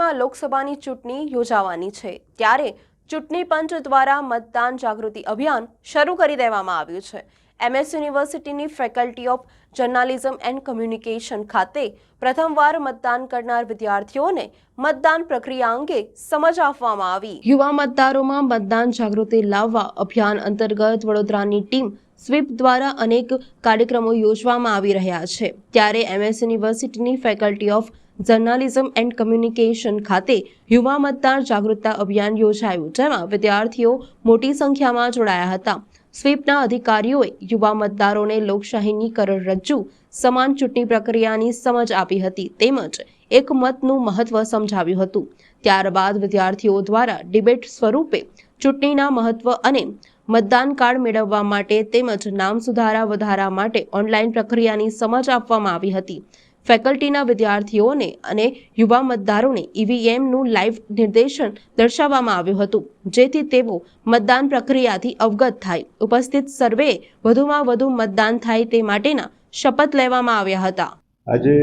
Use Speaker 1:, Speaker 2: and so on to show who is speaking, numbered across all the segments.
Speaker 1: વર્ષમાં લોકસભાની ચૂંટણી યોજાવાની છે ત્યારે ચૂંટણી પંચ દ્વારા મતદાન જાગૃતિ અભિયાન શરૂ કરી દેવામાં આવ્યું છે। MS યુનિવર્સિટીની faculty of journalism and communication ખાતે પ્રથમવાર મતદાન કરનાર વિદ્યાર્થીઓને મતદાન પ્રક્રિયા અંગે સમજ આપવામાં આવી। યુવા મતદારોમાં મતદાન જાગૃતિ લાવવા અભિયાન અંતર્ગત વડોદરાની ટીમ સ્વીપ દ્વારા અનેક કાર્યક્રમો યોજવામાં આવી રહ્યા છે ત્યારે MS યુનિવર્સિટીની faculty of journalism and communication ખાતે યુવા મતદાર જાગૃતતા અભિયાન યોજાયું, જેમાં વિદ્યાર્થીઓ મોટી સંખ્યામાં જોડાયા હતા। સ્વીપના અધિકારીઓએ યુવા મતદારોને લોકશાહીની કરોડરજ્જુ સમાન ચૂંટણી પ્રક્રિયાની સમજ આપી હતી તેમજ એક મતનું મહત્વ સમજાવ્યું હતું। ત્યારબાદ વિદ્યાર્થીઓ દ્વારા ડિબેટ સ્વરૂપે ચૂંટણીના મહત્વ અને મતદાન કાર્ડ મેળવવા માટે તેમજ નામ સુધારા વધારા માટે ઓનલાઈન પ્રક્રિયાની સમજ આપવામાં આવી હતી। ફેકલ્ટીના વિદ્યાર્થીઓને અને યુવા મતદારોને EVMનું લાઈવ નિર્દેશન દર્શાવવામાં આવ્યું હતું, જેથી તેઓ મતદાન પ્રક્રિયાથી અવગત થાય। ઉપસ્થિત સર્વેએ વધુમાં વધુ મતદાન થાય તે માટેના શપથ લેવામાં આવ્યા હતા।
Speaker 2: આજે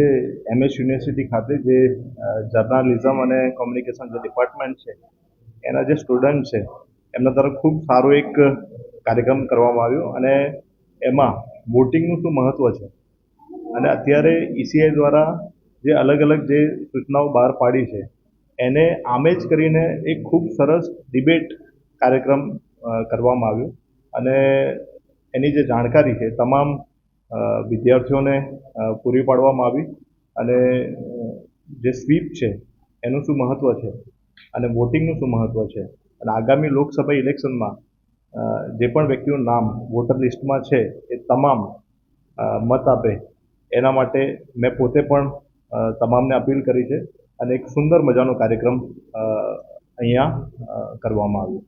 Speaker 2: MS યુનિવર્સિટી ખાતે જે જર્નાલિઝમ અને કોમ્યુનિકેશન જે ડિપાર્ટમેન્ટ છે એના જે સ્ટુડન્ટ છે એમના તરફ ખૂબ સારો એક કાર્યક્રમ કરવામાં આવ્યો અને એમાં વોટિંગનું શું મહત્ત્વ છે અને અત્યારે ECI દ્વારા જે અલગ અલગ જે સૂચનાઓ બહાર પાડી છે એને આમે જ કરીને એક ખૂબ સરસ ડિબેટ કાર્યક્રમ કરવામાં આવ્યો અને એની જે જાણકારી છે તમામ વિદ્યાર્થીઓને પૂરી પાડવામાં આવી અને જે સ્વીપ છે એનું શું મહત્ત્વ છે અને વોટિંગનું શું મહત્ત્વ છે અને આગામી લોકસભા ઇલેક્શનમાં જે પણ વ્યક્તિનું નામ વોટર લિસ્ટમાં છે એ તમામ મત આપે એના માટે મેં પોતે પણ તમામને અપીલ કરી છે અને એક સુંદર મજાનો કાર્યક્રમ અહીંયા કરવામાં આવ્યો।